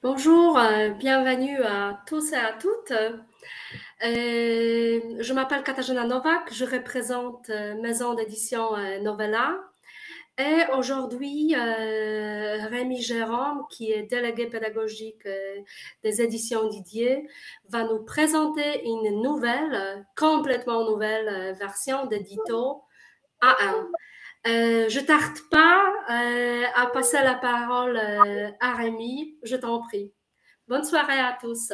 Bonjour, bienvenue à tous et à toutes. Je m'appelle Katarzyna Nowak, je représente Maison d'édition Novella. Et aujourd'hui, Rémi Jérôme, qui est délégué pédagogique des éditions Didier, va nous présenter une nouvelle, complètement nouvelle version d'édito A1. Je tarde pas à passer la parole à Rémi, je t'en prie. Bonne soirée à tous.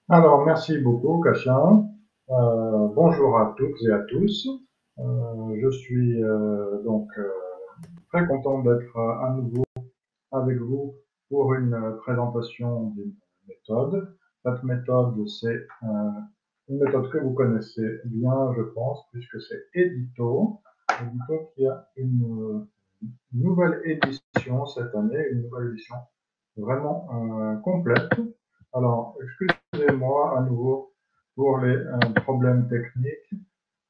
Alors, merci beaucoup, Kasia. Bonjour à toutes et à tous. Je suis très content d'être à nouveau avec vous pour une présentation d'une méthode. Cette méthode, c'est une méthode que vous connaissez bien, je pense, puisque c'est Edito. Edito qui a une nouvelle édition cette année, une nouvelle édition vraiment complète. Alors, excusez-moi à nouveau pour les problèmes techniques.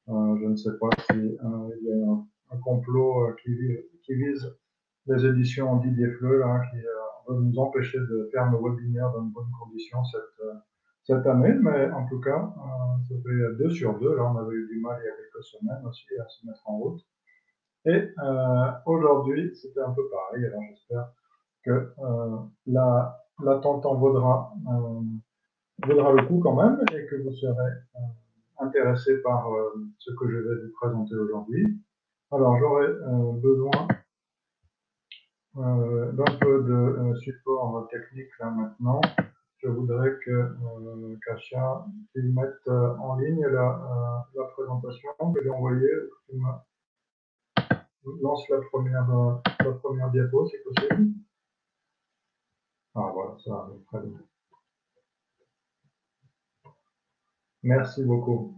Je ne sais pas si il y a un complot qui vise les éditions Didier Fleu, hein, qui veut nous empêcher de faire nos webinaires dans de bonnes conditions cette année. Mais en tout cas, ça fait 2 sur 2. Là, on avait eu du mal il y a quelques semaines aussi à se mettre en route. Et aujourd'hui, c'était un peu pareil. Alors, j'espère que l'attente en vaudra le coup quand même et que vous serez intéressé par ce que je vais vous présenter aujourd'hui. Alors, j'aurai besoin d'un peu de support technique là maintenant. Je voudrais que Kasia mette en ligne la présentation que j'ai envoyée. Tu me lances la première diapo, si possible. Ah voilà, ça arrive très bien. Merci beaucoup.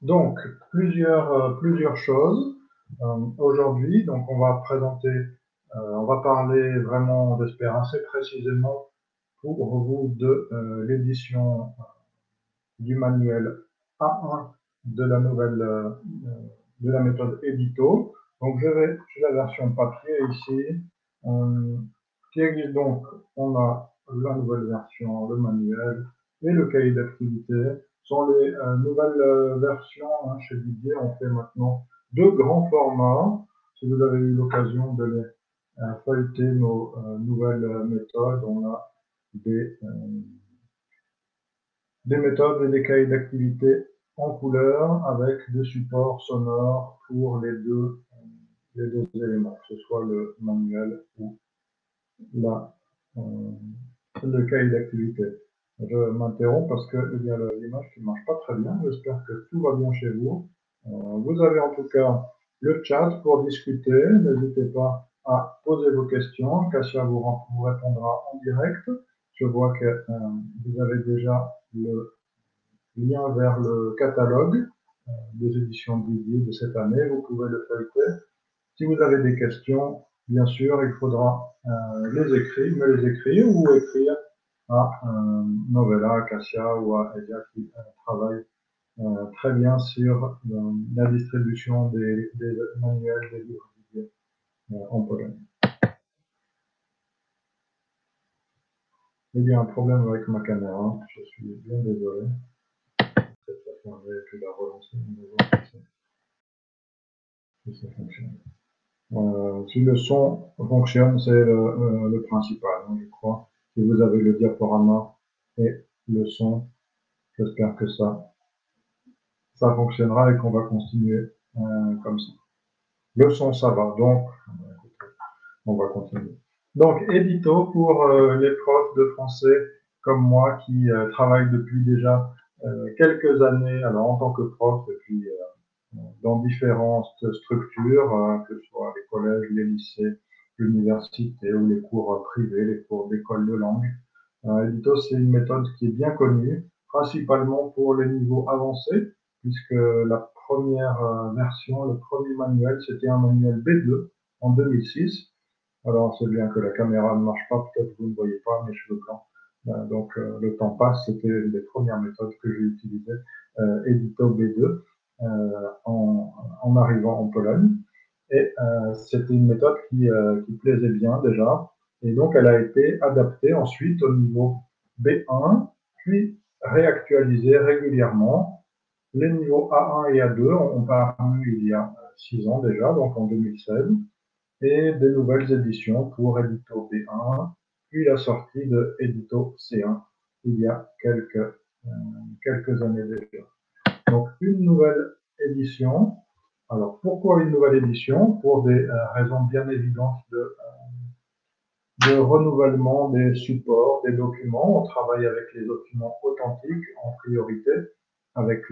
Donc, plusieurs choses aujourd'hui. Donc, on va on va parler vraiment, j'espère, assez précisément pour vous de l'édition du manuel A1 de la de la méthode Edito. Donc, j'ai la version papier ici, qui existe donc. On a la nouvelle version, le manuel et le cahier d'activité. Sont les nouvelles versions chez Didier. On fait maintenant 2 grands formats. Si vous avez eu l'occasion de les feuilleter nos nouvelles méthodes, on a des méthodes et des cahiers d'activité en couleur avec des supports sonores pour les deux éléments, que ce soit le manuel ou la, euh, le cahier d'activité. Je m'interromps parce qu'il y a l'image qui ne marche pas très bien. J'espère que tout va bien chez vous. Vous avez en tout cas le chat pour discuter. N'hésitez pas à poser vos questions. Kasia vous répondra en direct. Je vois que vous avez déjà le lien vers le catalogue des éditions Didier de cette année. Vous pouvez le feuilleter. Si vous avez des questions, bien sûr, il faudra me les écrire ou écrire à Novella, à Kasia ou à Elia qui travaille très bien sur la distribution des manuels des livres Didier en Pologne. Il y a un problème avec ma caméra, je suis bien désolé. Peut-être la fermer et puis la relancer. On va voir si ça fonctionne. Si le son fonctionne, c'est le principal, hein, je crois. Si vous avez le diaporama et le son, j'espère que ça fonctionnera et qu'on va continuer comme ça. Le son, ça va, donc on va continuer. Donc, édito pour les profs de français comme moi qui travaillent depuis déjà quelques années, alors en tant que prof, et puis dans différentes structures, que ce soit les collèges, les lycées, l'université ou les cours privés, les cours d'école de langue. Edito, c'est une méthode qui est bien connue, principalement pour les niveaux avancés, puisque la première version, le premier manuel, c'était un manuel B2 en 2006. Alors, c'est bien que la caméra ne marche pas, peut-être que vous ne voyez pas mes cheveux blancs. Donc, le temps passe, c'était une des premières méthodes que j'ai utilisées, Edito B2, en arrivant en Pologne. Et c'était une méthode qui plaisait bien déjà. Et donc, elle a été adaptée ensuite au niveau B1, puis réactualisée régulièrement. Les niveaux A1 et A2 ont paru il y a 6 ans déjà, donc en 2016, et des nouvelles éditions pour Édito B1, puis la sortie de Édito C1 il y a quelques années déjà. Donc une nouvelle édition. Alors pourquoi une nouvelle édition? Pour des raisons bien évidentes de renouvellement des supports, des documents. On travaille avec les documents authentiques en priorité avec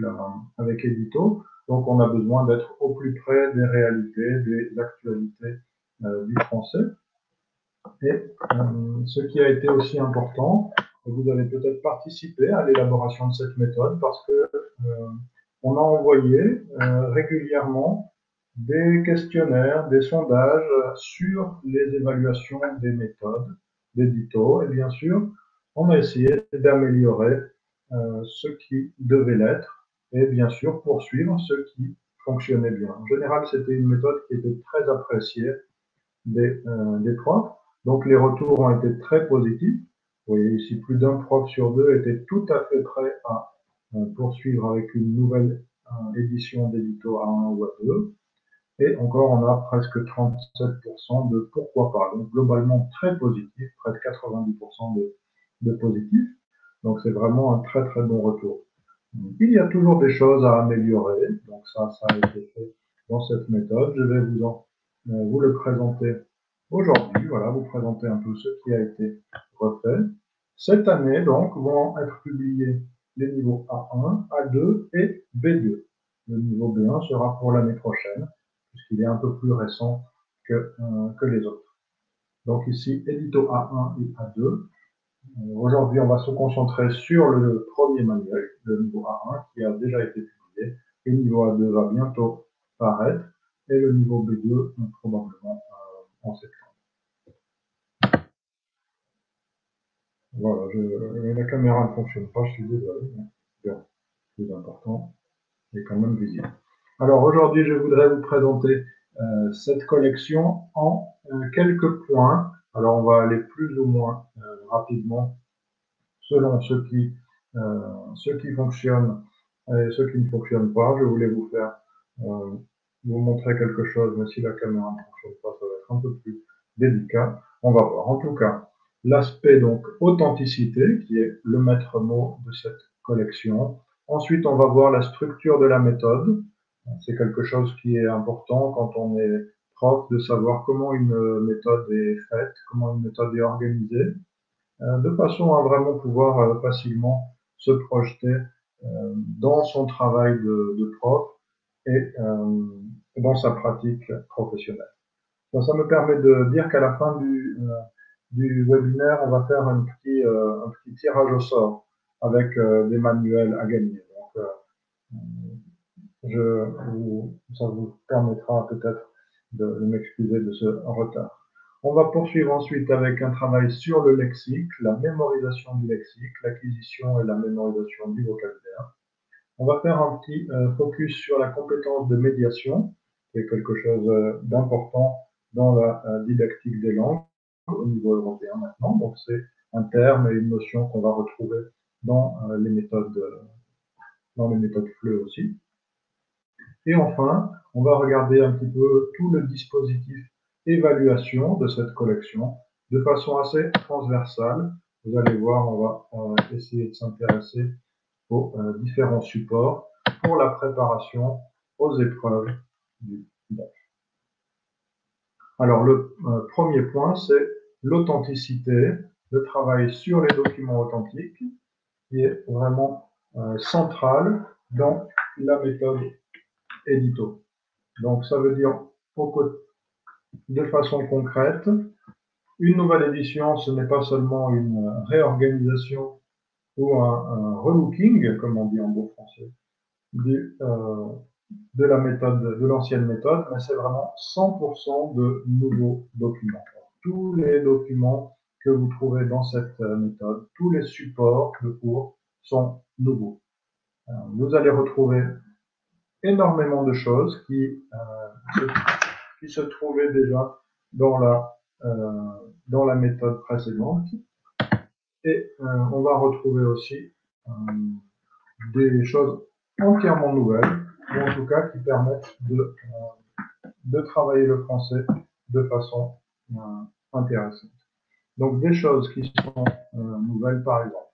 Edito. Donc on a besoin d'être au plus près des réalités, des actualités du français. Et ce qui a été aussi important, vous avez peut-être participé à l'élaboration de cette méthode parce que on a envoyé régulièrement des questionnaires, des sondages sur les évaluations des méthodes d'édito. Et bien sûr, on a essayé d'améliorer ce qui devait l'être et bien sûr poursuivre ce qui fonctionnait bien. En général, c'était une méthode qui était très appréciée des profs. Donc les retours ont été très positifs. Vous voyez ici, plus d'un prof sur deux était tout à fait prêt à poursuivre avec une nouvelle édition d'édito A1 ou A2. Et encore, on a presque 37% de pourquoi pas. Donc globalement très positif, près de 90% de positif. Donc c'est vraiment un très très bon retour. Il y a toujours des choses à améliorer. Donc ça a été fait dans cette méthode. Je vais vous le présenter aujourd'hui. Voilà, vous présenter un peu ce qui a été refait. Cette année, donc, vont être publiés les niveaux A1, A2 et B2. Le niveau B1 sera pour l'année prochaine, puisqu'il est un peu plus récent que les autres. Donc ici, édito A1 et A2. Aujourd'hui, on va se concentrer sur le premier manuel, le niveau A1, qui a déjà été publié. Le niveau A2 va bientôt paraître, et le niveau B2 probablement en septembre. Voilà, la caméra ne fonctionne pas, je suis désolé. Bien, plus important, est quand même visible. Alors aujourd'hui, je voudrais vous présenter cette collection en quelques points. Alors on va aller plus ou moins rapidement selon ce qui fonctionne et ce qui ne fonctionne pas. Je voulais vous faire vous montrer quelque chose, mais si la caméra ne fonctionne pas, ça va être un peu plus délicat. On va voir. En tout cas, l'aspect donc authenticité, qui est le maître mot de cette collection. Ensuite, on va voir la structure de la méthode. C'est quelque chose qui est important quand on est prof, de savoir comment une méthode est faite, comment une méthode est organisée, de façon à vraiment pouvoir facilement se projeter dans son travail de prof et dans sa pratique professionnelle. Donc, ça me permet de dire qu'à la fin du webinaire, on va faire un petit tirage au sort avec des manuels à gagner. Donc, ça vous permettra peut-être de m'excuser de ce retard. On va poursuivre ensuite avec un travail sur le lexique, la mémorisation du lexique, l'acquisition et la mémorisation du vocabulaire. On va faire un petit focus sur la compétence de médiation, qui est quelque chose d'important dans la didactique des langues au niveau européen maintenant. Donc c'est un terme et une notion qu'on va retrouver dans les méthodes FLE aussi. Et enfin, on va regarder un petit peu tout le dispositif évaluation de cette collection de façon assez transversale. Vous allez voir, on va essayer de s'intéresser aux différents supports pour la préparation aux épreuves du DAF. Alors, le premier point, c'est l'authenticité, le travail sur les documents authentiques, qui est vraiment central dans la méthode édito. Donc, ça veut dire, de façon concrète, une nouvelle édition, ce n'est pas seulement une réorganisation ou un relooking, comme on dit en bon français, de la méthode, de l'ancienne méthode, mais c'est vraiment 100% de nouveaux documents. Tous les documents que vous trouvez dans cette méthode, tous les supports de cours sont nouveaux. Vous allez retrouver énormément de choses qui se trouvaient déjà dans la dans la méthode précédente. Et on va retrouver aussi des choses entièrement nouvelles, ou en tout cas qui permettent de travailler le français de façon intéressante. Donc des choses qui sont nouvelles, par exemple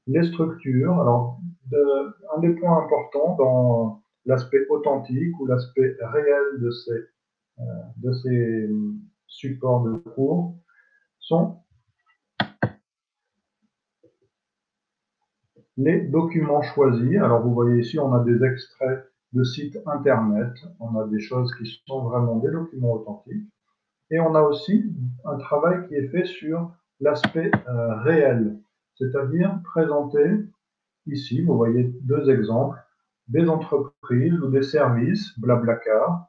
les structures. Alors un des points importants dans l'aspect authentique ou l'aspect réel de ces supports de cours sont les documents choisis. Alors vous voyez ici, on a des extraits de sites internet, on a des choses qui sont vraiment des documents authentiques, et on a aussi un travail qui est fait sur l'aspect réel, c'est-à-dire présenter ici, vous voyez deux exemples, des entreprises ou des services, Blablacar,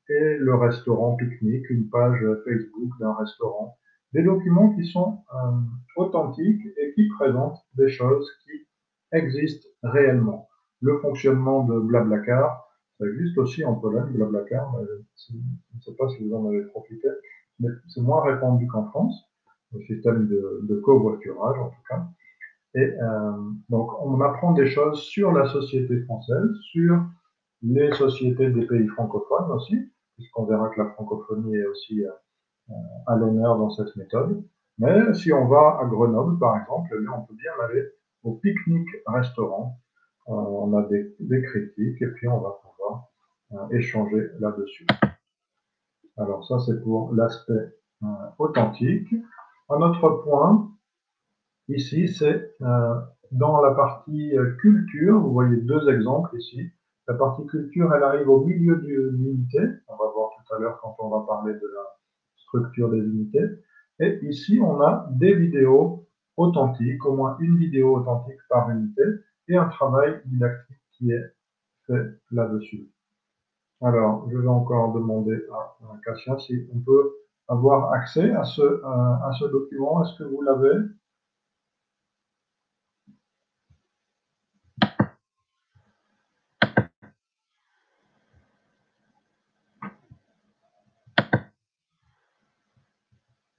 et le restaurant Picnic, une page Facebook d'un restaurant. Des documents qui sont authentiques et qui présentent des choses qui existent réellement. Le fonctionnement de Blablacar, ça existe aussi en Pologne, Blablacar, mais je ne sais pas si vous en avez profité, mais c'est moins répandu qu'en France, le système de covoiturage en tout cas. Et donc on apprend des choses sur la société française, sur les sociétés des pays francophones aussi, puisqu'on verra que la francophonie est aussi à l'honneur dans cette méthode. Mais si on va à Grenoble, par exemple, on peut bien aller au Picnic Restaurant. On a des critiques et puis on va pouvoir échanger là-dessus. Alors ça, c'est pour l'aspect authentique. Un autre point, ici, c'est dans la partie culture. Vous voyez deux exemples ici. La partie culture, elle arrive au milieu de l'unité. On va voir tout à l'heure quand on va parler de la structure des unités. Et ici, on a des vidéos authentiques, au moins une vidéo authentique par unité, et un travail didactique qui est fait là-dessus. Alors, je vais encore demander à Kasia si on peut avoir accès à ce document. Est-ce que vous l'avez?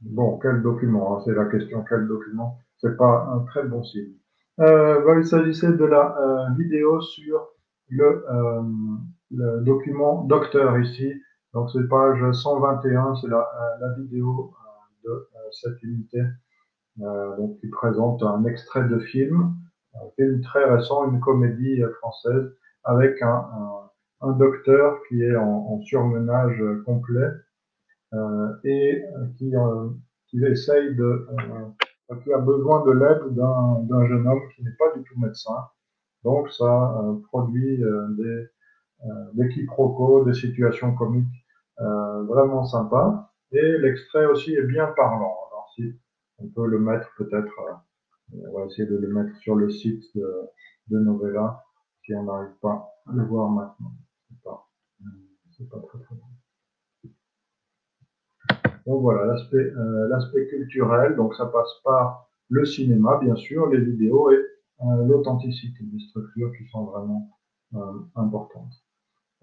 Bon, quel document? C'est la question, quel document? C'est pas un très bon signe. Il s'agissait de la vidéo sur le document docteur ici. Donc c'est page 121, c'est la vidéo de cette unité donc, qui présente un extrait de film, un film très récent, une comédie française avec un docteur qui est en surmenage complet et qui essaye qui a besoin de l'aide d'un jeune homme qui n'est pas du tout médecin. Donc ça produit des quiproquos, des situations comiques vraiment sympas. Et l'extrait aussi est bien parlant. Alors si on peut le mettre peut-être, on va essayer de le mettre sur le site de Novella, si on n'arrive pas à le voir maintenant. C'est pas très très bon. Donc voilà, l'aspect culturel, donc ça passe par le cinéma, bien sûr, les vidéos et l'authenticité des structures qui sont vraiment importantes.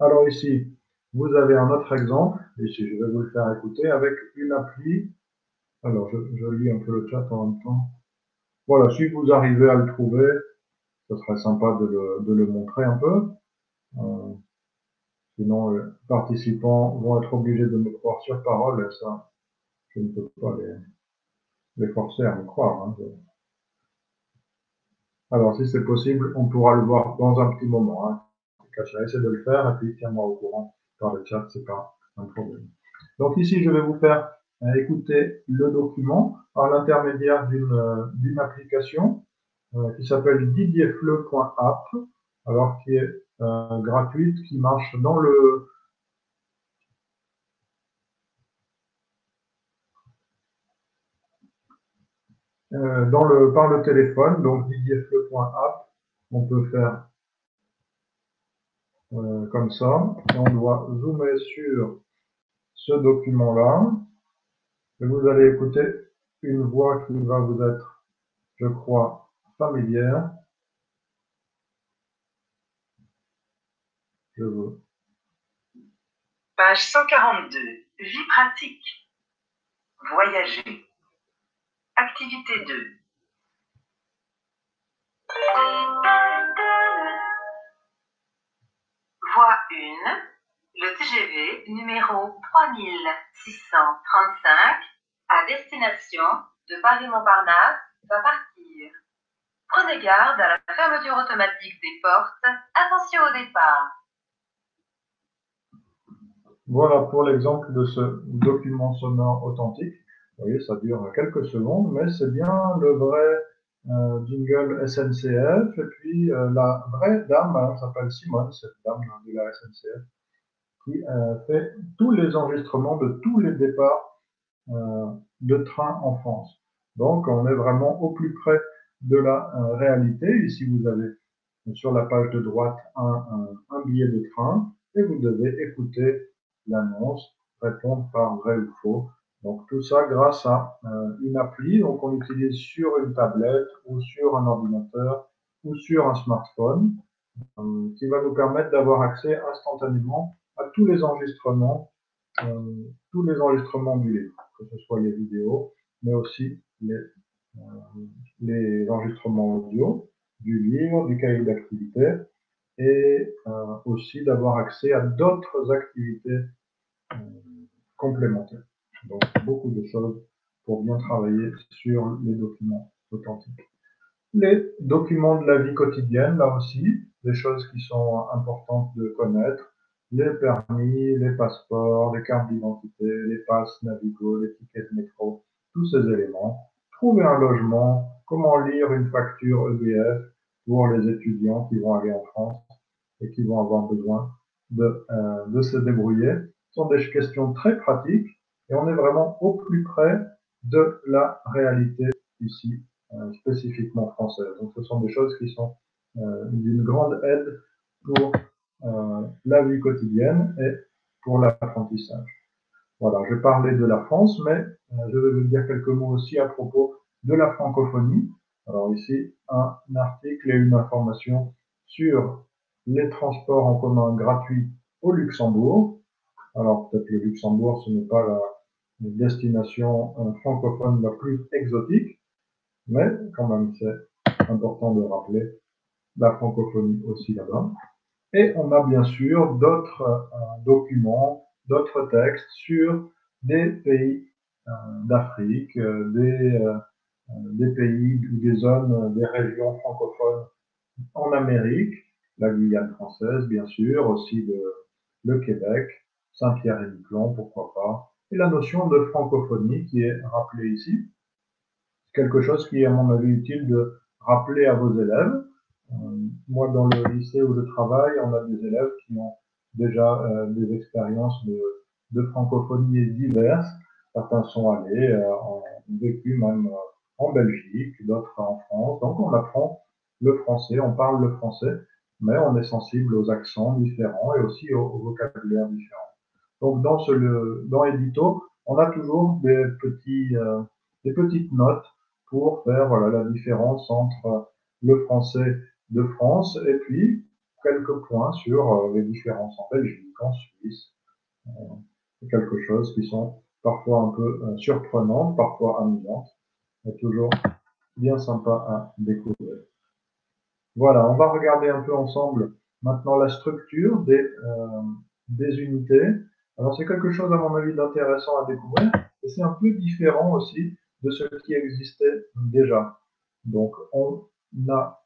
Alors ici, vous avez un autre exemple, ici je vais vous le faire écouter, avec une appli. Alors je lis un peu le chat en même temps. Voilà, si vous arrivez à le trouver, ce serait sympa de le montrer un peu. Sinon, les participants vont être obligés de me croire sur parole, et ça, je ne peux pas les forcer à me croire. Hein. Alors, si c'est possible, on pourra le voir dans un petit moment. Hein. Essaie de le faire et puis tiens-moi au courant par le chat, c'est pas un problème. Donc ici, je vais vous faire écouter le document par l'intermédiaire d'une application qui s'appelle didierfleu.app, alors qui est gratuite, qui marche par le téléphone, donc didierfleu.app, on peut faire comme ça, et on doit zoomer sur ce document-là, et vous allez écouter une voix qui va vous être, je crois, familière. Je veux. Page 142. Vie pratique. voyager. Activité 2. Voie 1. Le TGV numéro 3635 à destination de Paris-Montparnasse va partir. Prenez garde à la fermeture automatique des portes. Attention au départ. Voilà pour l'exemple de ce document sonore authentique. Vous voyez, ça dure quelques secondes, mais c'est bien le vrai jingle SNCF. Et puis la vraie dame, elle s'appelle Simone, cette dame de la SNCF, qui fait tous les enregistrements de tous les départs de train en France. Donc on est vraiment au plus près de la réalité. Ici vous avez sur la page de droite un billet de train et vous devez écouter l'annonce, répondre par vrai ou faux. Donc tout ça grâce à une appli qu'on utilise sur une tablette ou sur un ordinateur ou sur un smartphone qui va nous permettre d'avoir accès instantanément à tous les enregistrements du livre, que ce soit les vidéos, mais aussi les enregistrements audio du livre, du cahier d'activité, et aussi d'avoir accès à d'autres activités complémentaires. Donc beaucoup de choses pour bien travailler sur les documents authentiques. Les documents de la vie quotidienne, là aussi, des choses qui sont importantes de connaître, les permis, les passeports, les cartes d'identité, les passes Navigo, les tickets de métro, tous ces éléments. Trouver un logement, comment lire une facture EDF pour les étudiants qui vont aller en France et qui vont avoir besoin de se débrouiller. Ce sont des questions très pratiques et on est vraiment au plus près de la réalité ici, spécifiquement française. Donc ce sont des choses qui sont d'une grande aide pour la vie quotidienne et pour l'apprentissage. Voilà, je parlais de la France, mais je vais vous dire quelques mots aussi à propos de la francophonie. Alors ici, un article et une information sur les transports en commun gratuits au Luxembourg. Alors peut-être le Luxembourg, ce n'est pas la destination francophone la plus exotique, mais quand même c'est important de rappeler la francophonie aussi là-bas. Et on a bien sûr d'autres documents, d'autres textes sur des pays d'Afrique, des pays ou des zones, des régions francophones en Amérique, la Guyane française bien sûr, aussi le Québec, Saint-Pierre-et-Miquelon, pourquoi pas, et la notion de francophonie qui est rappelée ici, quelque chose qui est à mon avis utile de rappeler à vos élèves. Moi, dans le lycée où je travaille, on a des élèves qui ont déjà des expériences de francophonie diverses. Certains sont allés, ont vécu même en Belgique, d'autres en France. Donc, on apprend le français, on parle le français, mais on est sensible aux accents différents et aussi au vocabulaire différent. Donc, dans Edito, on a toujours des petites notes pour faire voilà, la différence entre le français de France et puis quelques points sur les différences en Belgique, en Suisse, quelque chose qui sont parfois un peu surprenantes, parfois amusantes, mais toujours bien sympa à découvrir. Voilà, on va regarder un peu ensemble maintenant la structure des unités. Alors c'est quelque chose à mon avis d'intéressant à découvrir et c'est un peu différent aussi de ce qui existait déjà. Donc on a,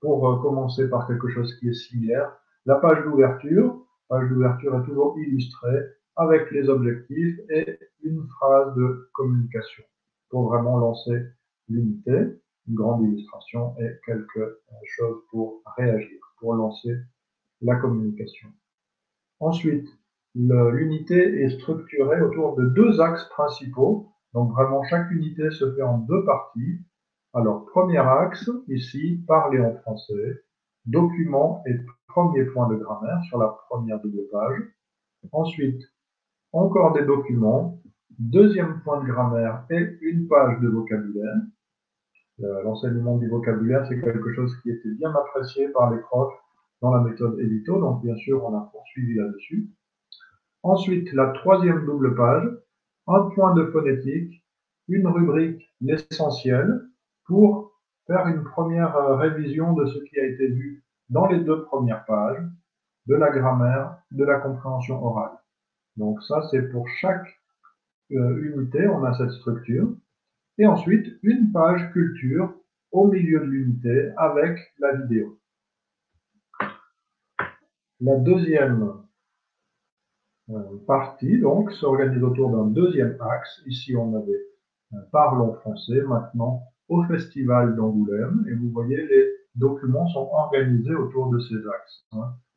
pour commencer par quelque chose qui est similaire, la page d'ouverture. La page d'ouverture est toujours illustrée avec les objectifs et une phrase de communication pour vraiment lancer l'unité, une grande illustration et quelque chose pour réagir, pour lancer la communication. Ensuite, l'unité est structurée autour de deux axes principaux. Donc vraiment, chaque unité se fait en deux parties. Alors, premier axe, ici, parler en français, document et premier point de grammaire sur la première double page. Ensuite, encore des documents, deuxième point de grammaire et une page de vocabulaire. L'enseignement du vocabulaire, c'est quelque chose qui était bien apprécié par les profs dans la méthode Edito, donc bien sûr, on a poursuivi là-dessus. Ensuite, la troisième double page, un point de phonétique une rubrique, l'essentiel, pour faire une première révision de ce qui a été vu dans les 2 premières pages, de la grammaire, de la compréhension orale. Donc ça, c'est pour chaque unité, on a cette structure. Et ensuite, une page culture au milieu de l'unité avec la vidéo. La deuxième partie, donc, s'organise autour d'un deuxième axe. Ici, on avait Parlons français, maintenant au Festival d'Angoulême. Et vous voyez, les documents sont organisés autour de ces axes.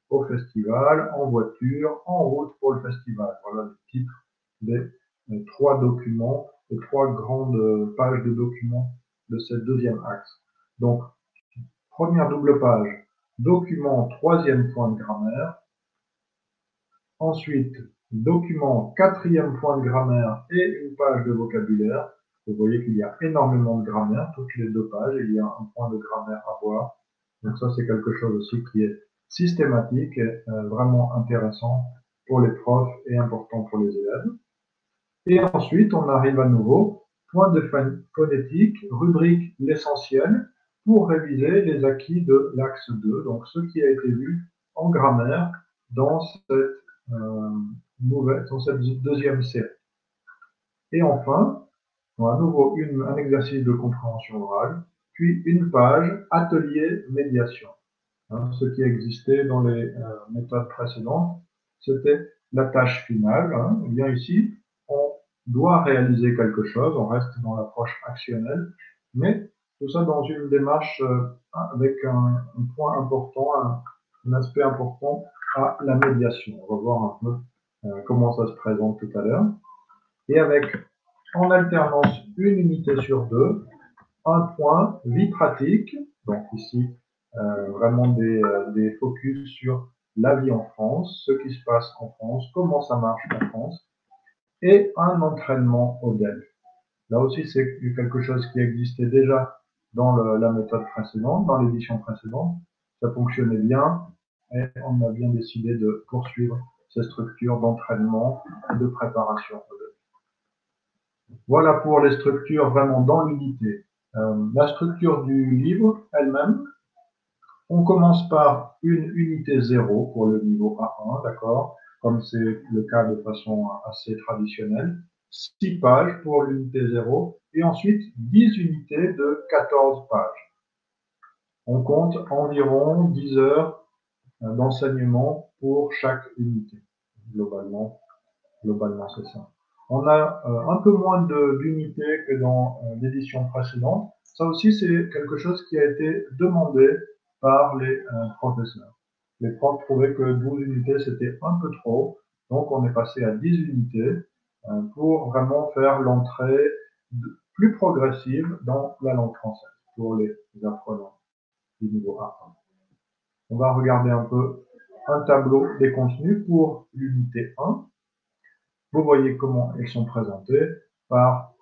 Au festival, en voiture, en route pour le festival. Voilà le titre des 3 documents, les 3 grandes pages de documents de ce deuxième axe. Donc, première double page, document 3e point de grammaire. Ensuite, document 4e point de grammaire et une page de vocabulaire. Vous voyez qu'il y a énormément de grammaire, toutes les 2 pages, il y a un point de grammaire à voir. Donc ça, c'est quelque chose aussi qui est systématique et vraiment intéressant pour les profs et important pour les élèves. Et ensuite, on arrive à nouveau, point de phonétique, rubrique l'essentiel, pour réviser les acquis de l'axe 2, donc ce qui a été vu en grammaire dans cette deuxième série. Et enfin, à nouveau un exercice de compréhension orale, puis une page atelier médiation. Ce qui existait dans les méthodes précédentes, c'était la tâche finale. Et bien ici, on doit réaliser quelque chose, on reste dans l'approche actionnelle, mais tout ça dans une démarche avec un point important, un aspect important à la médiation. On va voir un peu comment ça se présente tout à l'heure. Et avec, en alternance, une unité sur 2, un point vie pratique, donc ici, vraiment des focus sur la vie en France, ce qui se passe en France, comment ça marche en France, et un entraînement au DEL. Là aussi, c'est quelque chose qui existait déjà dans la méthode précédente, dans l'édition précédente. Ça fonctionnait bien et on a bien décidé de poursuivre ces structures d'entraînement et de préparation au DEL. Voilà pour les structures vraiment dans l'unité. La structure du livre elle-même, on commence par une unité 0 pour le niveau A1, d'accord, comme c'est le cas de façon assez traditionnelle. 6 pages pour l'unité 0 et ensuite 10 unités de 14 pages. On compte environ 10 heures d'enseignement pour chaque unité. Globalement c'est ça. On a un peu moins d'unités que dans l'édition précédente. Ça aussi, c'est quelque chose qui a été demandé par les professeurs. Les profs trouvaient que 12 unités, c'était un peu trop. Donc, on est passé à 10 unités pour vraiment faire l'entrée plus progressive dans la langue française pour les apprenants du niveau A1. On va regarder un peu un tableau des contenus pour l'unité 1. Vous voyez comment ils sont présentés par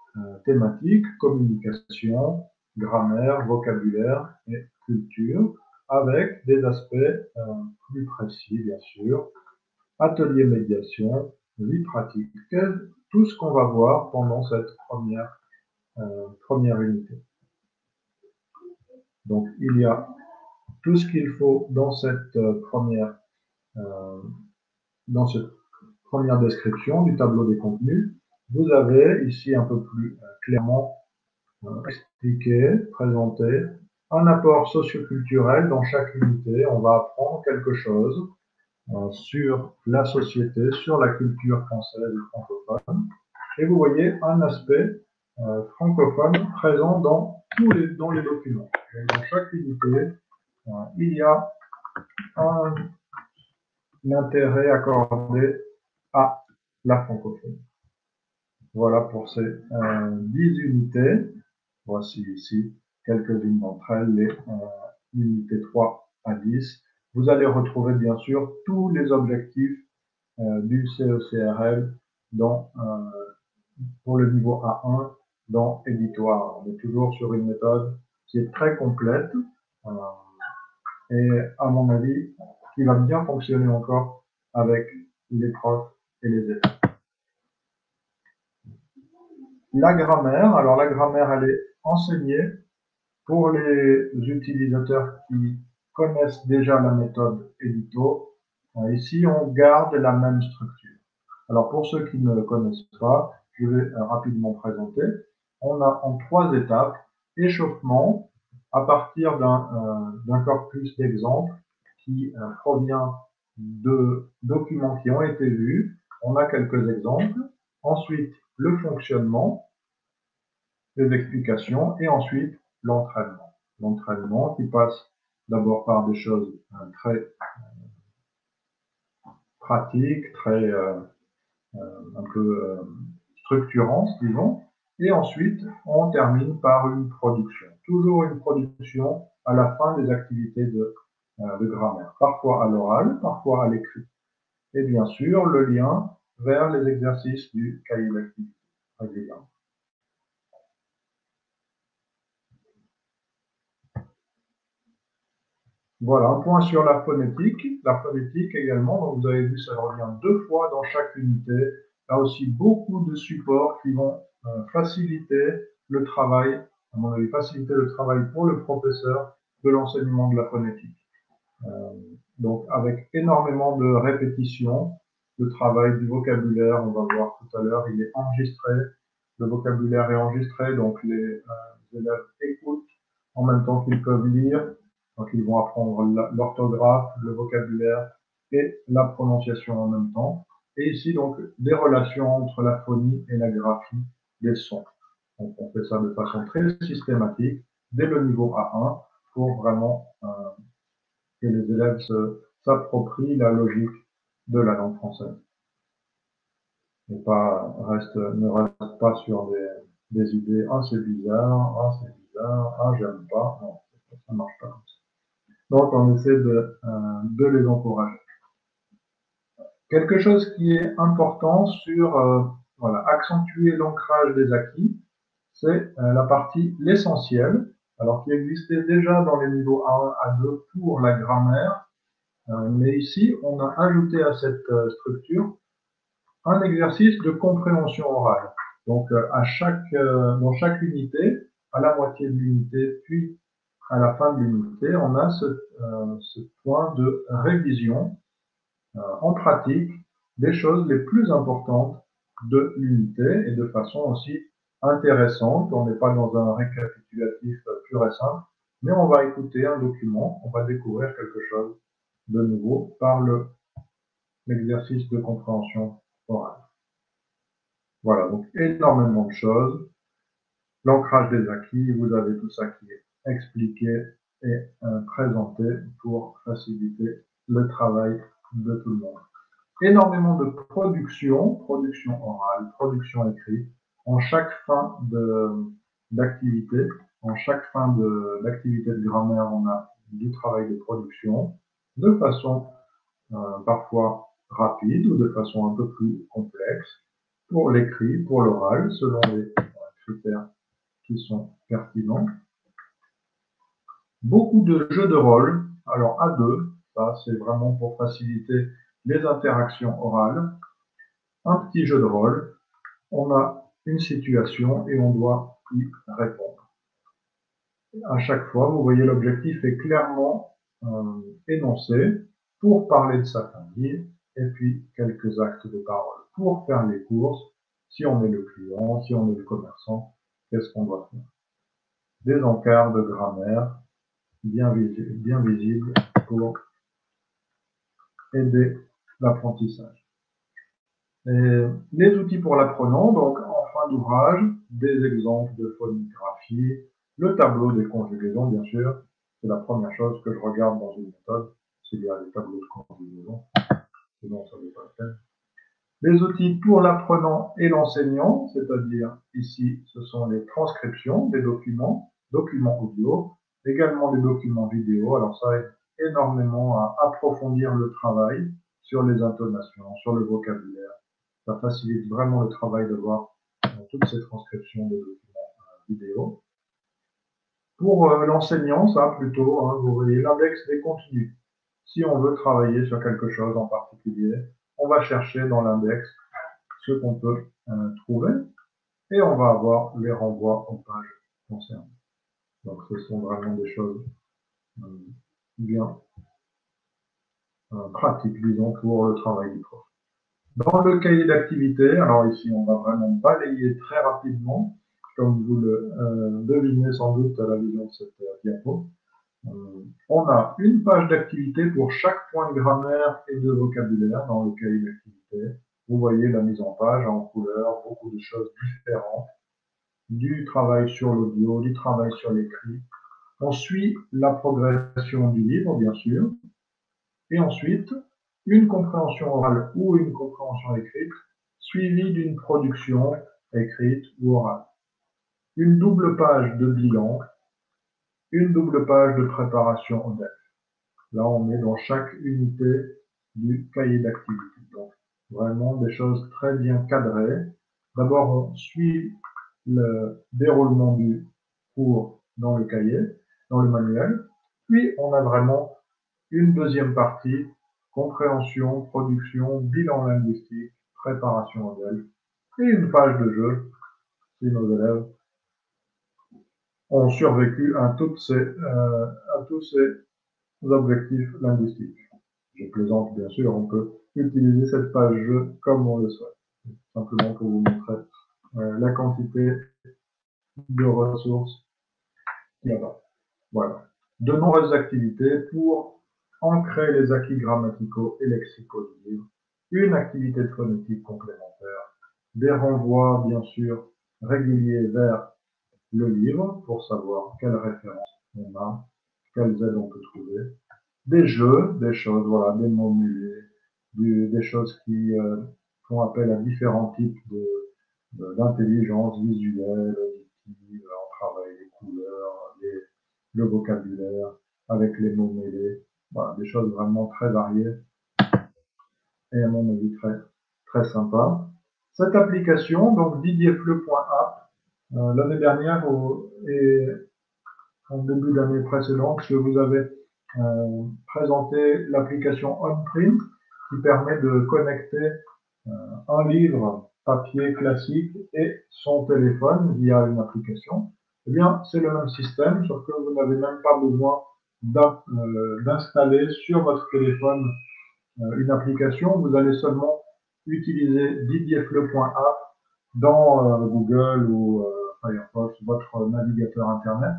thématique, communication, grammaire, vocabulaire et culture, avec des aspects plus précis, bien sûr, atelier médiation, vie pratique, tout ce qu'on va voir pendant cette première unité. Donc, il y a tout ce qu'il faut dans cette première description du tableau des contenus. Vous avez ici un peu plus clairement expliqué, présenté, un apport socioculturel dans chaque unité. On va apprendre quelque chose sur la société, sur la culture française et francophone. Et vous voyez un aspect francophone présent dans les documents. Donc, dans chaque unité, il y a un intérêt accordé à la francophonie. Voilà pour ces 10 unités. Voici ici quelques-unes d'entre elles, les unités 3 à 10. Vous allez retrouver bien sûr tous les objectifs du CECRL pour le niveau A1 dans Éditoire. On est toujours sur une méthode qui est très complète et à mon avis qui va bien fonctionner encore avec les profs et les élèves. La grammaire, alors la grammaire, elle est enseignée pour les utilisateurs qui connaissent déjà la méthode Edito. Ici, on garde la même structure. Alors pour ceux qui ne le connaissent pas, je vais rapidement présenter. On a en 3 étapes, échauffement à partir d'un corpus d'exemples qui provient de documents qui ont été vus. On a quelques exemples. Ensuite, le fonctionnement, les explications et ensuite l'entraînement. L'entraînement qui passe d'abord par des choses très pratiques, très un peu structurantes, disons, et ensuite on termine par une production. Toujours une production à la fin des activités de grammaire, parfois à l'oral, parfois à l'écrit. Et bien sûr, le lien vers les exercices du cahier d'activité régulièrement. Voilà, un point sur la phonétique. La phonétique également, donc vous avez vu, ça revient 2 fois dans chaque unité. Là aussi, beaucoup de supports qui vont faciliter le travail, à mon avis, faciliter le travail pour le professeur de l'enseignement de la phonétique. Donc, avec énormément de répétitions, le travail du vocabulaire, on va voir tout à l'heure, il est enregistré, le vocabulaire est enregistré, donc les élèves écoutent en même temps qu'ils peuvent lire. Donc, ils vont apprendre l'orthographe, le vocabulaire et la prononciation en même temps. Et ici, donc, des relations entre la phonie et la graphie des sons. Donc, on fait ça de façon très systématique, dès le niveau A1, pour vraiment que les élèves s'approprient la logique de la langue française. Et ne reste pas sur des idées, ah c'est bizarre, ah j'aime pas. Non, ça marche pas comme ça. Donc, on essaie de les encourager. Quelque chose qui est important sur voilà, accentuer l'ancrage des acquis, c'est la partie l'essentiel, alors qui existait déjà dans les niveaux A1, A2 pour la grammaire, mais ici, on a ajouté à cette structure un exercice de compréhension orale. Donc, dans chaque unité, à la moitié de l'unité, puis à la fin de l'unité, on a ce point de révision en pratique des choses les plus importantes de l'unité et de façon aussi intéressante. On n'est pas dans un récapitulatif pur et simple, mais on va écouter un document, on va découvrir quelque chose de nouveau par l'exercice de compréhension orale. Voilà, donc énormément de choses. L'ancrage des acquis, vous avez tout ça qui est expliqué et présenté pour faciliter le travail de tout le monde. Énormément de production orale, production écrite, en chaque fin d'activité. En chaque fin d'activité de grammaire, on a du travail de production, de façon parfois rapide ou de façon un peu plus complexe, pour l'écrit, pour l'oral, selon les critères qui sont pertinents. Beaucoup de jeux de rôle, alors à deux, ça c'est vraiment pour faciliter les interactions orales. Un petit jeu de rôle, on a une situation et on doit y répondre. À chaque fois, vous voyez, l'objectif est clairement énoncé pour parler de sa famille et puis quelques actes de parole pour faire les courses. Si on est le client, si on est le commerçant, qu'est-ce qu'on doit faire? Des encarts de grammaire bien visibles pour aider l'apprentissage. Les outils pour l'apprenant, donc en fin d'ouvrage, des exemples de phonographie, le tableau des conjugaisons, bien sûr, c'est la première chose que je regarde dans une méthode, s'il y a des tableaux de conjugaison, sinon ça ne vaut pas la peine. Les outils pour l'apprenant et l'enseignant, c'est-à-dire ici, ce sont les transcriptions des documents audio, également des documents vidéo. Alors ça aide énormément à approfondir le travail sur les intonations, sur le vocabulaire. Ça facilite vraiment le travail de voir toutes ces transcriptions de documents vidéo. Pour l'enseignant, ça plutôt, vous voyez l'index des contenus. Si on veut travailler sur quelque chose en particulier, on va chercher dans l'index ce qu'on peut trouver. et on va avoir les renvois aux pages concernées. Donc ce sont vraiment des choses bien pratiques, disons, pour le travail du prof. Dans le cahier d'activité, alors ici on va vraiment balayer très rapidement, comme vous le devinez sans doute à la vision de cette diapo. On a une page d'activité pour chaque point de grammaire et de vocabulaire dans le cahier d'activité. Vous voyez la mise en page en couleur, beaucoup de choses différentes, du travail sur l'audio, du travail sur l'écrit. On suit la progression du livre, bien sûr, et ensuite une compréhension orale ou une compréhension écrite, suivie d'une production écrite ou orale. Une double page de bilan, une double page de préparation au DEF. Là, on est dans chaque unité du cahier d'activité. Donc, vraiment des choses très bien cadrées. D'abord, on suit le déroulement du cours dans le cahier, dans le manuel. Puis, on a vraiment une deuxième partie, compréhension, production, bilan linguistique, préparation au DEF, et une page de jeu si nos élèves ont survécu à tous ces objectifs linguistiques. Je plaisante, bien sûr, on peut utiliser cette page jeu comme on le souhaite. Simplement pour vous montrer la quantité de ressources qu'il y a là. Voilà. De nombreuses activités pour ancrer les acquis grammaticaux et lexicaux du livre, une activité de phonétique complémentaire, des renvois, bien sûr, réguliers vers le livre pour savoir quelles références on a, quelles aides on peut trouver, des jeux, des choses, voilà, des mots mêlés, des choses qui font appel à différents types d'intelligence visuelle, auditive, on travaille les couleurs, le vocabulaire, avec les mots mêlés, voilà, des choses vraiment très variées et à mon avis très sympa. Cette application, donc didierfleu.app, l'année dernière et en début d'année précédente, je vous avais présenté l'application OnPrint qui permet de connecter un livre papier classique et son téléphone via une application. Eh bien, c'est le même système, sauf que vous n'avez même pas besoin d'installer sur votre téléphone une application. Vous allez seulement utiliser didierfleu.app dans Google ou Firefox, votre navigateur Internet,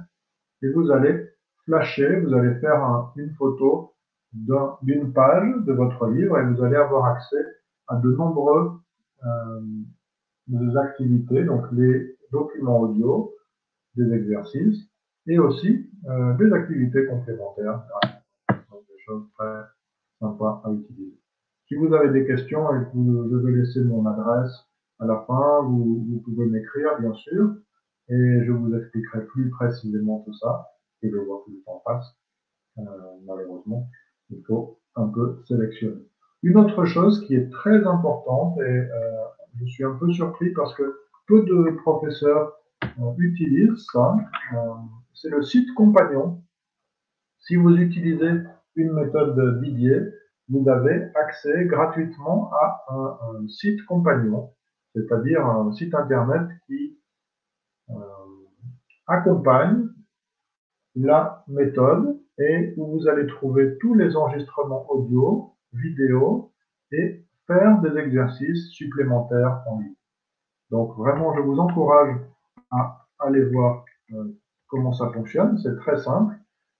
et vous allez flasher, vous allez faire une photo d'une page de votre livre et vous allez avoir accès à de nombreuses activités, donc les documents audio, des exercices et aussi des activités complémentaires, donc des choses très sympas à utiliser. Si vous avez des questions, je vais laisser mon adresse à la fin, vous pouvez m'écrire bien sûr et je vous expliquerai plus précisément tout ça. Et je vois que le temps passe, malheureusement, il faut un peu sélectionner. Une autre chose qui est très importante, et je suis un peu surpris parce que peu de professeurs utilisent ça, c'est le site compagnon. Si vous utilisez une méthode Didier, vous avez accès gratuitement à un site compagnon, c'est-à-dire un site internet qui accompagne la méthode et où vous allez trouver tous les enregistrements audio, vidéo et faire des exercices supplémentaires en ligne. Donc vraiment, je vous encourage à aller voir comment ça fonctionne. C'est très simple.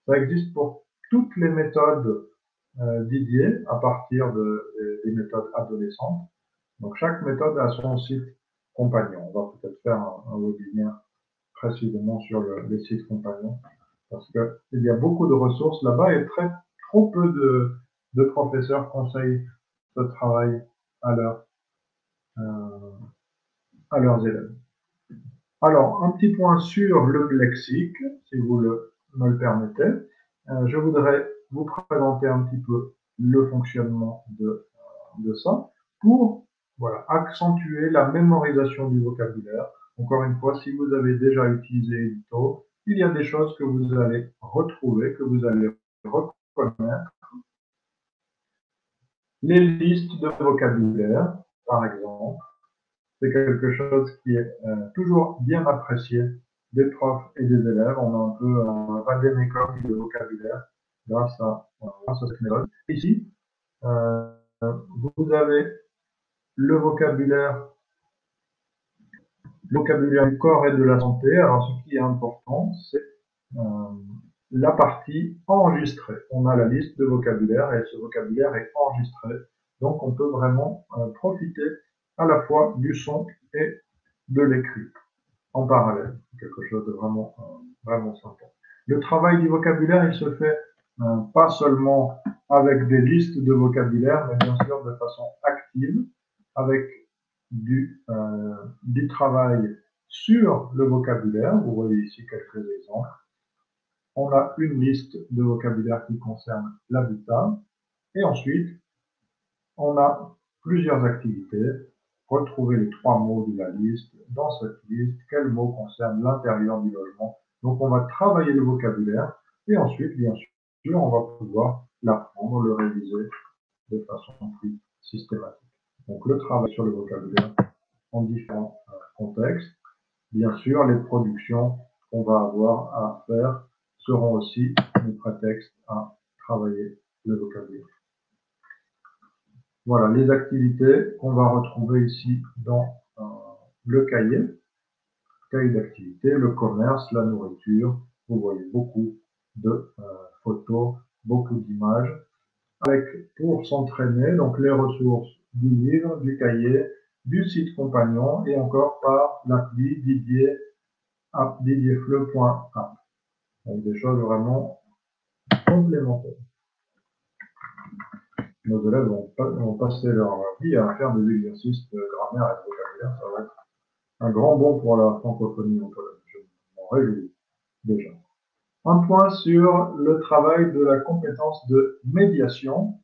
Ça existe pour toutes les méthodes Didier à partir des méthodes adolescentes. Donc chaque méthode a son site compagnon. On va peut-être faire un webinaire précisément sur les sites compagnons parce qu'il y a beaucoup de ressources là-bas et trop peu de professeurs conseillent ce travail à leurs élèves. Alors, un petit point sur le lexique, si vous me le permettez. Je voudrais vous présenter un petit peu le fonctionnement de ça pour accentuer la mémorisation du vocabulaire. Encore une fois, si vous avez déjà utilisé Edito, il y a des choses que vous allez retrouver, que vous allez reconnaître. Les listes de vocabulaire, par exemple, C'est quelque chose qui est toujours bien apprécié des profs et des élèves. On a un peu un vade-mecum de vocabulaire grâce à cette méthode. Ici, vous avez le vocabulaire du corps et de la santé. Alors, ce qui est important, c'est la partie enregistrée. On a la liste de vocabulaire et ce vocabulaire est enregistré. Donc, on peut vraiment profiter à la fois du son et de l'écrit en parallèle. Quelque chose de vraiment, vraiment sympa. Le travail du vocabulaire, il se fait pas seulement avec des listes de vocabulaire, mais bien sûr de façon active, avec du travail sur le vocabulaire. Vous voyez ici quelques exemples. On a une liste de vocabulaire qui concerne l'habitat. Et ensuite, on a plusieurs activités. Retrouver les 3 mots de la liste. Dans cette liste, quels mots concernent l'intérieur du logement. Donc, on va travailler le vocabulaire. Et ensuite, bien sûr, on va pouvoir l'apprendre, le réviser de façon plus systématique. Donc, le travail sur le vocabulaire en différents contextes. Bien sûr, les productions qu'on va avoir à faire seront aussi des prétextes à travailler le vocabulaire. Voilà les activités qu'on va retrouver ici dans le cahier d'activités, le commerce, la nourriture. Vous voyez beaucoup de photos, beaucoup d'images, avec pour s'entraîner donc les ressources du livre, du cahier, du site compagnon et encore par l'appli didierfleu.app. Donc des choses vraiment complémentaires. Nos élèves vont passer leur vie à faire des exercices de grammaire et de vocabulaire. Ça va être un grand bond pour la francophonie en Pologne. Je m'en réjouis déjà. Un point sur le travail de la compétence de médiation.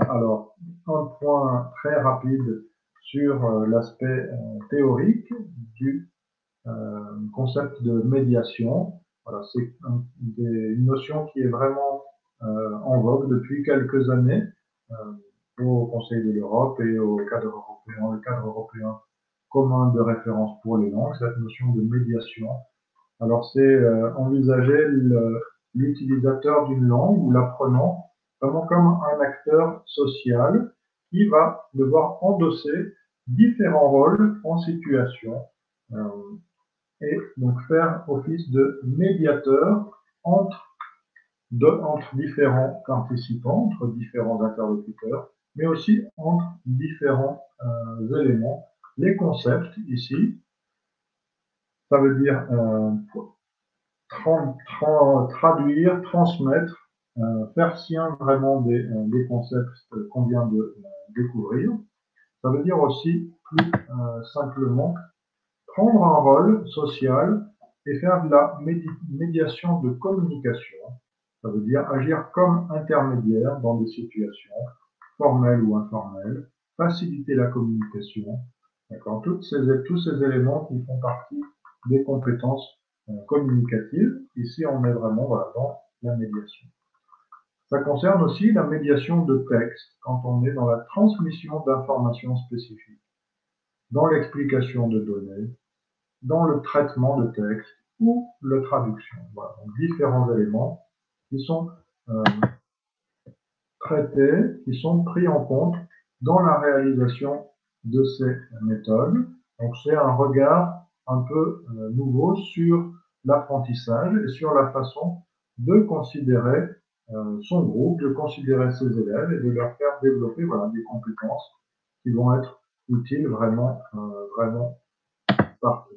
Alors, un point très rapide sur l'aspect théorique du concept de médiation. Voilà, c'est une notion qui est vraiment en vogue depuis quelques années au Conseil de l'Europe et au le cadre européen commun de référence pour les langues, cette notion de médiation. Alors, c'est envisager l'utilisateur d'une langue ou l'apprenant vraiment comme un acteur social qui va devoir endosser différents rôles en situation et donc faire office de médiateur entre différents participants, entre différents interlocuteurs, mais aussi entre différents éléments. Les concepts ici, ça veut dire traduire, transmettre, faire sien vraiment des concepts qu'on vient de découvrir. Ça veut dire aussi plus simplement prendre un rôle social et faire de la médiation de communication. Ça veut dire agir comme intermédiaire dans des situations formelles ou informelles, faciliter la communication. D'accord, tous ces éléments qui font partie des compétences communicatives. Ici, on est vraiment dans la médiation. Ça concerne aussi la médiation de texte quand on est dans la transmission d'informations spécifiques, dans l'explication de données, dans le traitement de texte ou la traduction. Voilà, donc différents éléments qui sont traités, qui sont pris en compte dans la réalisation de ces méthodes. Donc c'est un regard un peu nouveau sur l'apprentissage et sur la façon de considérer son groupe, de considérer ses élèves et de leur faire développer des compétences qui vont être utiles vraiment partout.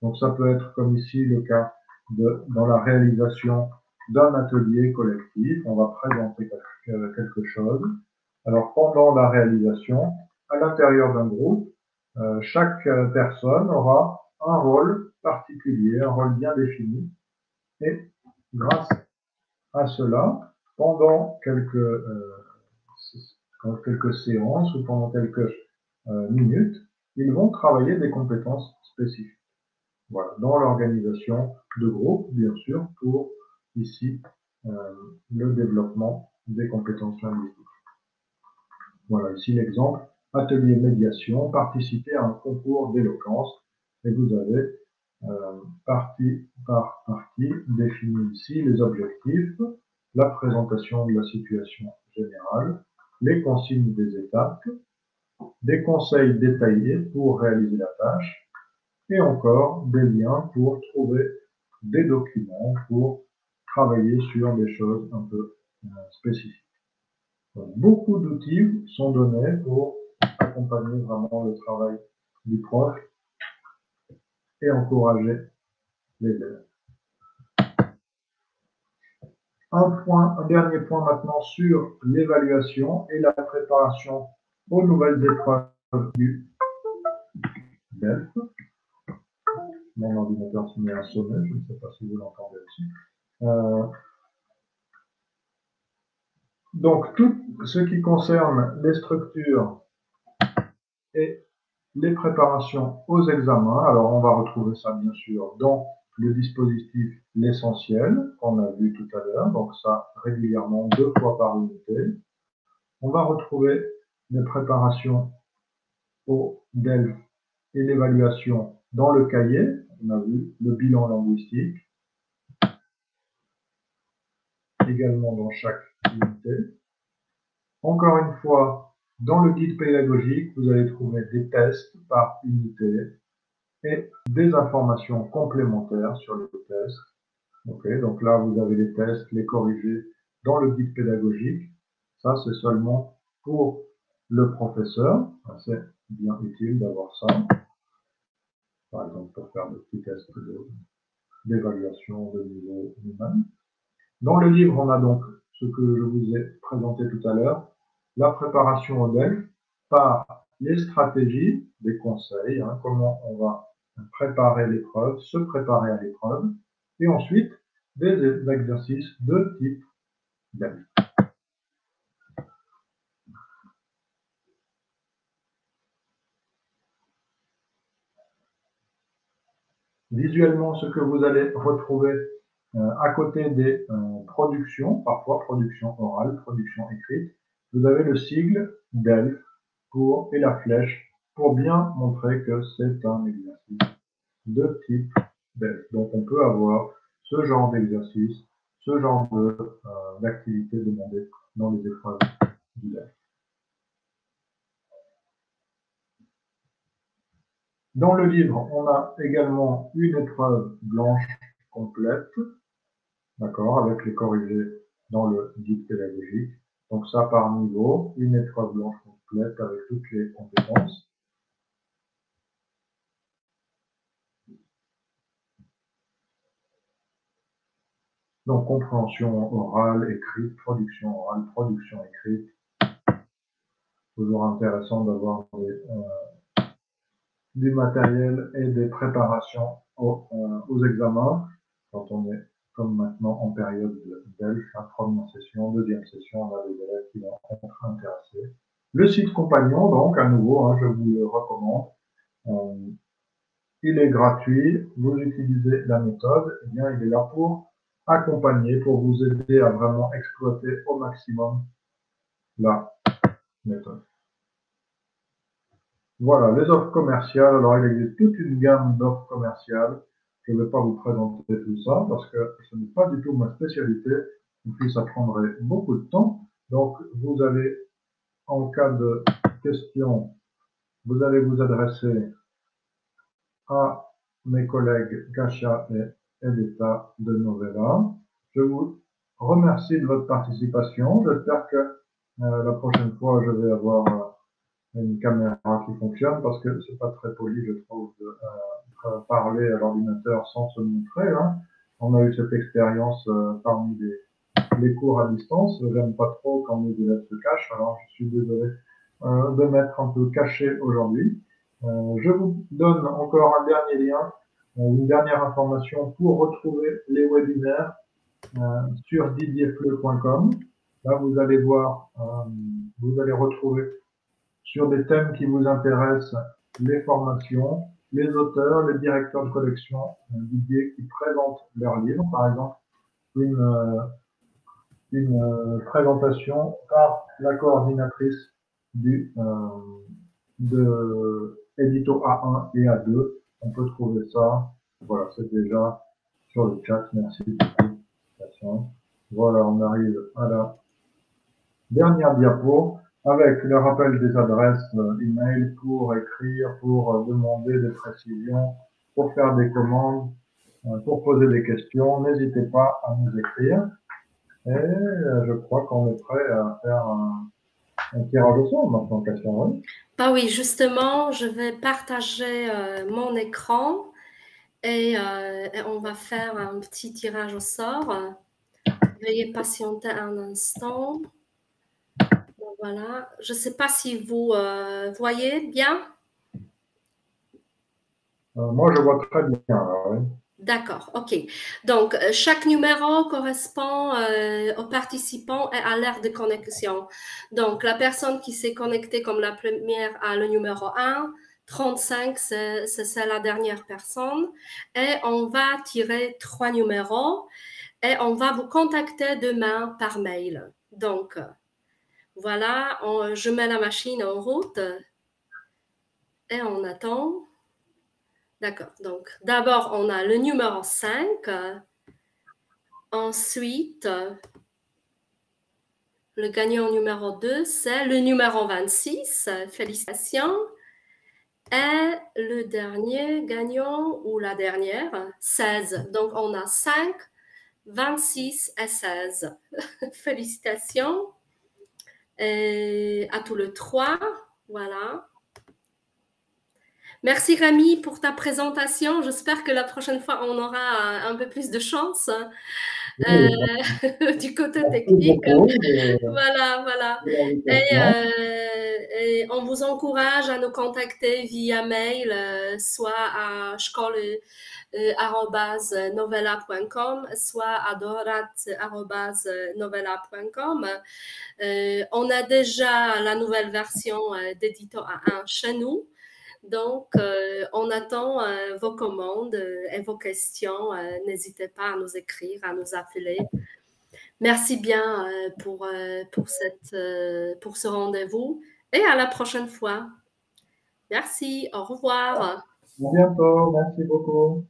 Donc ça peut être comme ici le cas dans la réalisation d'un atelier collectif. On va présenter quelque chose. Alors pendant la réalisation, à l'intérieur d'un groupe, chaque personne aura un rôle particulier, un rôle bien défini. Et grâce à cela, pendant quelques séances ou pendant quelques minutes, ils vont travailler des compétences spécifiques. Voilà, dans l'organisation de groupe, bien sûr, pour ici le développement des compétences linguistiques. Voilà, ici l'exemple atelier médiation, participer à un concours d'éloquence. Et vous avez partie par partie défini ici les objectifs, la présentation de la situation générale, les consignes des étapes, des conseils détaillés pour réaliser la tâche et encore des liens pour trouver des documents pour travailler sur des choses un peu spécifiques. Donc, beaucoup d'outils sont donnés pour accompagner vraiment le travail du prof et encourager les élèves. Un dernier point maintenant sur l'évaluation et la préparation aux nouvelles épreuves du DELF. Mon ordinateur se met à sonner, je ne sais pas si vous l'entendez aussi. Donc, tout ce qui concerne les structures et les préparations aux examens, alors on va retrouver ça bien sûr dans le dispositif l'essentiel qu'on a vu tout à l'heure, donc ça régulièrement 2 fois par unité. On va retrouver les préparations au DELF et l'évaluation dans le cahier. On a vu le bilan linguistique, également dans chaque unité. Encore une fois, dans le guide pédagogique, vous allez trouver des tests par unité et des informations complémentaires sur les tests. Okay, donc là, vous avez les tests, les corrigés dans le guide pédagogique. Ça, c'est seulement pour le professeur. C'est bien utile d'avoir ça. Par exemple, pour faire des petits tests d'évaluation de niveau humain. Dans le livre, on a donc ce que je vous ai présenté tout à l'heure, la préparation au DELF par les stratégies, des conseils, comment on va préparer l'épreuve, se préparer à l'épreuve, et ensuite des exercices de type DELF. Visuellement, ce que vous allez retrouver à côté des productions, parfois production orale, production écrite, vous avez le sigle DELF et la flèche pour bien montrer que c'est un exercice de type DELF. Donc on peut avoir ce genre d'exercice, ce genre d'activité demandée dans les épreuves du DELF. Dans le livre, on a également une épreuve blanche complète, d'accord, avec les corrigés dans le guide pédagogique. Donc ça par niveau, une épreuve blanche complète avec toutes les compétences. Donc compréhension orale, écrite, production orale, production écrite. Toujours intéressant d'avoir du matériel et des préparations aux examens quand on est comme maintenant en période de DELF, première session, deuxième session, on a des élèves qui vont être intéressés. Le site compagnon, donc à nouveau, je vous le recommande. Il est gratuit, vous utilisez la méthode, eh bien il est là pour accompagner, pour vous aider à vraiment exploiter au maximum la méthode. Voilà, les offres commerciales. Alors, il existe toute une gamme d'offres commerciales. Je ne vais pas vous présenter tout ça parce que ce n'est pas du tout ma spécialité. Et puis, ça prendrait beaucoup de temps. Donc, vous allez, en cas de question, vous allez vous adresser à mes collègues Kasia et Edita de Novella. Je vous remercie de votre participation. J'espère que la prochaine fois, je vais avoir une caméra qui fonctionne parce que c'est pas très poli, je trouve, de parler à l'ordinateur sans se montrer. On a eu cette expérience parmi les cours à distance. J'aime pas trop quand mes élèves se cachent, alors je suis désolé de m'être un peu caché aujourd'hui. Je vous donne encore un dernier lien, une dernière information pour retrouver les webinaires sur didierfleu.com. Là, vous allez voir, vous allez retrouver sur des thèmes qui vous intéressent, les formations, les auteurs, les directeurs de collection Didier qui présentent leurs livres, par exemple une présentation par la coordinatrice de édito A1 et A2. On peut trouver ça. Voilà, c'est déjà sur le chat. Merci beaucoup. Voilà, on arrive à la dernière diapo avec le rappel des adresses email pour écrire, pour demander des précisions, pour faire des commandes, pour poser des questions. N'hésitez pas à nous écrire. Et je crois qu'on est prêt à faire un tirage au sort maintenant, Katia. Oui. Bah oui, justement, je vais partager mon écran et on va faire un petit tirage au sort. Veuillez patienter un instant. Bon, voilà. Je ne sais pas si vous voyez bien. Moi, je vois très bien. Oui. D'accord, ok. Donc, chaque numéro correspond au participant et à l'ère de connexion. Donc, la personne qui s'est connectée comme la première a le numéro 1, 35, c'est la dernière personne. Et on va tirer 3 numéros et on va vous contacter demain par mail. Donc, voilà, je mets la machine en route et on attend. D'accord. Donc, d'abord, on a le numéro 5. Ensuite, le gagnant numéro 2, c'est le numéro 26. Félicitations. Et le dernier gagnant ou la dernière, 16. Donc, on a 5, 26 et 16. Félicitations. Et à tous les 3. Voilà. Merci Rémi pour ta présentation. J'espère que la prochaine fois, on aura un peu plus de chance du côté technique. Voilà, voilà. Et on vous encourage à nous contacter via mail, soit à skole@novella.com, soit à dorat@novella.com. On a déjà la nouvelle version d'Édito A1 chez nous. Donc, on attend vos commandes et vos questions. N'hésitez pas à nous écrire, à nous appeler. Merci bien pour ce rendez-vous et à la prochaine fois. Merci, au revoir. À bientôt, merci beaucoup.